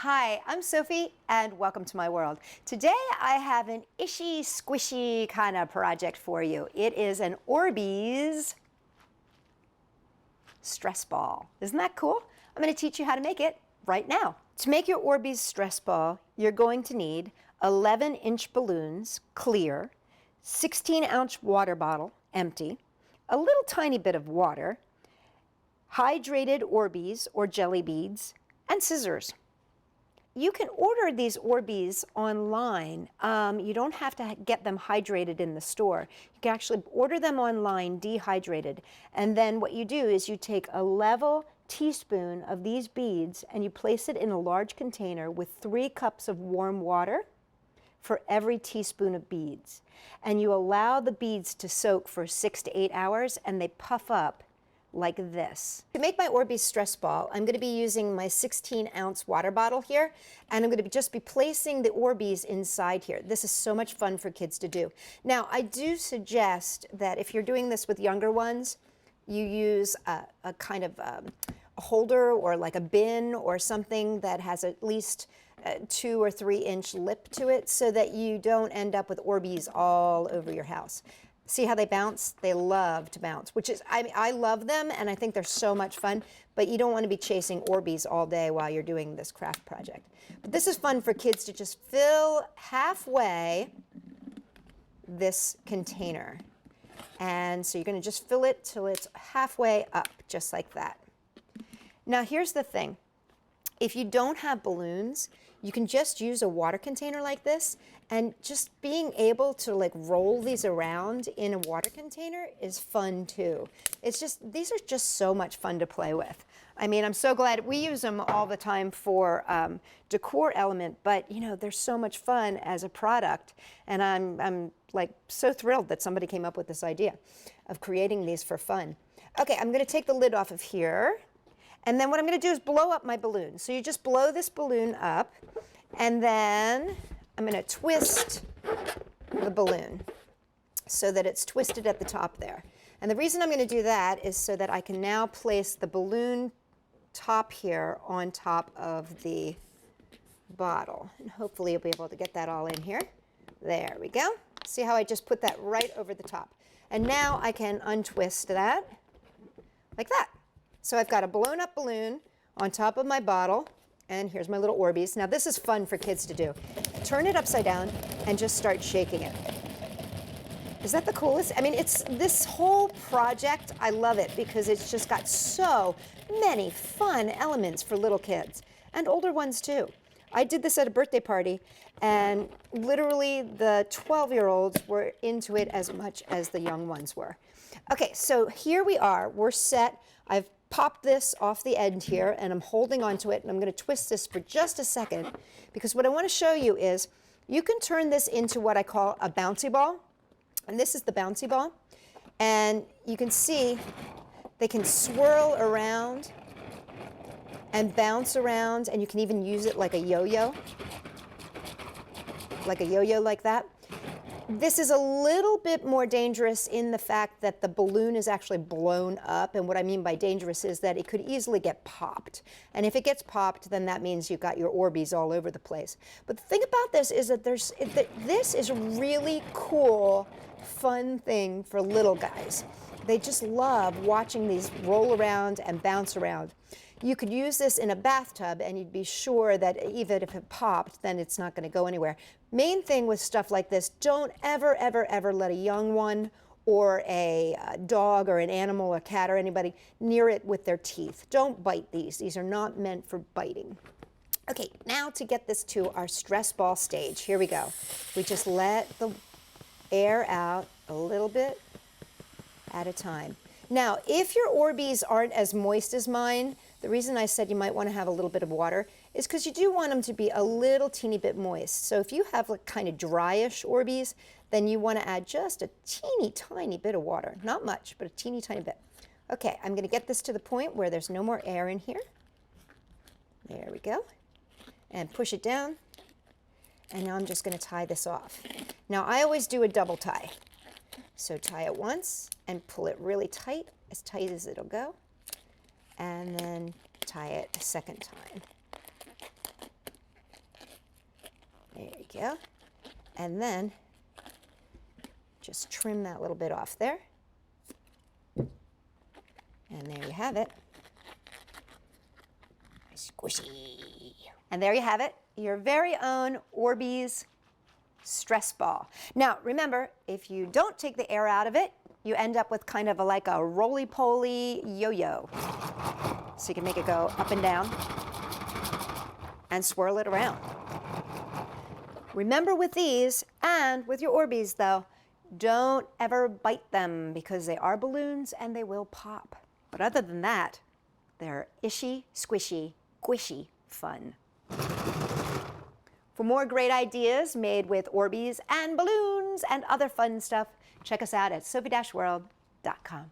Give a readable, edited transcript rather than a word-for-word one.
Hi, I'm Sophie and welcome to my world. Today I have an ishy, squishy kind of project for you. It is an Orbeez stress ball. Isn't that cool? I'm going to teach you how to make it right now. To make your Orbeez stress ball, you're going to need 11-inch balloons, clear, 16-ounce water bottle, empty, a little tiny bit of water, hydrated Orbeez or jelly beads, and scissors. You can order these Orbeez online. You don't have to get them hydrated in the store. You can actually order them online dehydrated. And then what you do is you take a level teaspoon of these beads and you place it in a large container with 3 cups of warm water for every teaspoon of beads. And you allow the beads to soak for 6 to 8 hours and they puff up like this. To make my Orbeez stress ball, I'm going to be using my 16-ounce water bottle here, and I'm going to just be placing the Orbeez inside here. This is so much fun for kids to do. Now, I do suggest that if you're doing this with younger ones, you use a kind of a holder or like a bin or something that has at least 2 or 3 inch lip to it so that you don't end up with Orbeez all over your house. See how they bounce? They love to bounce, which is, I love them and I think they're so much fun, but you don't want to be chasing Orbeez all day while you're doing this craft project. But this is fun for kids to just fill halfway this container. And so you're going to just fill it till it's halfway up, just like that. Now here's the thing. If you don't have balloons, you can just use a water container like this, and just being able to like roll these around in a water container is fun too. It's just, these are just so much fun to play with. I mean, I'm so glad we use them all the time for decor element, but you know, they're so much fun as a product, and I'm like so thrilled that somebody came up with this idea of creating these for fun. Okay, I'm gonna take the lid off of here. And then what I'm going to do is blow up my balloon. So you just blow this balloon up, and then I'm going to twist the balloon so that it's twisted at the top there. And the reason I'm going to do that is so that I can now place the balloon top here on top of the bottle. And hopefully you'll be able to get that all in here. There we go. See how I just put that right over the top. And now I can untwist that like that. So I've got a blown up balloon on top of my bottle, and here's my little Orbeez. Now this is fun for kids to do. Turn it upside down and just start shaking it. Is that the coolest? I mean, it's this whole project, I love it because it's just got so many fun elements for little kids and older ones too. I did this at a birthday party, and literally the 12-year-olds were into it as much as the young ones were. Okay, so here we are. We're set. I've popped this off the end here, and I'm holding onto it, and I'm going to twist this for just a second, because what I want to show you is you can turn this into what I call a bouncy ball, and this is the bouncy ball, and you can see they can swirl around and bounce around, and you can even use it like a yo-yo like that. This is a little bit more dangerous in the fact that the balloon is actually blown up, and what I mean by dangerous is that it could easily get popped. And if it gets popped, then that means you've got your Orbeez all over the place. But the thing about this is that this is a really cool, fun thing for little guys. They just love watching these roll around and bounce around. You could use this in a bathtub and you'd be sure that even if it popped, then it's not going to go anywhere. Main thing with stuff like this, don't ever, ever, ever let a young one or a dog or an animal or cat or anybody near it with their teeth. Don't bite these. These are not meant for biting. Okay, now to get this to our stress ball stage. Here we go. We just let the air out a little bit at a time. Now, if your Orbeez aren't as moist as mine, the reason I said you might want to have a little bit of water is because you do want them to be a little teeny bit moist. So if you have like kind of dryish Orbeez, then you want to add just a teeny tiny bit of water. Not much, but a teeny tiny bit. Okay, I'm going to get this to the point where there's no more air in here. There we go. And push it down. And now I'm just going to tie this off. Now I always do a double tie. So tie it once and pull it really tight as it'll go, and then tie it a second time. There you go. And then just trim that little bit off there. And there you have it. Squishy. And there you have it, your very own Orbeez stress ball. Now, remember, if you don't take the air out of it, you end up with kind of like a roly-poly yo-yo. So you can make it go up and down and swirl it around. Remember with these and with your Orbeez though, don't ever bite them because they are balloons and they will pop. But other than that, they're ishy, squishy, squishy fun. For more great ideas made with Orbeez and balloons and other fun stuff, check us out at Sophie-World.com.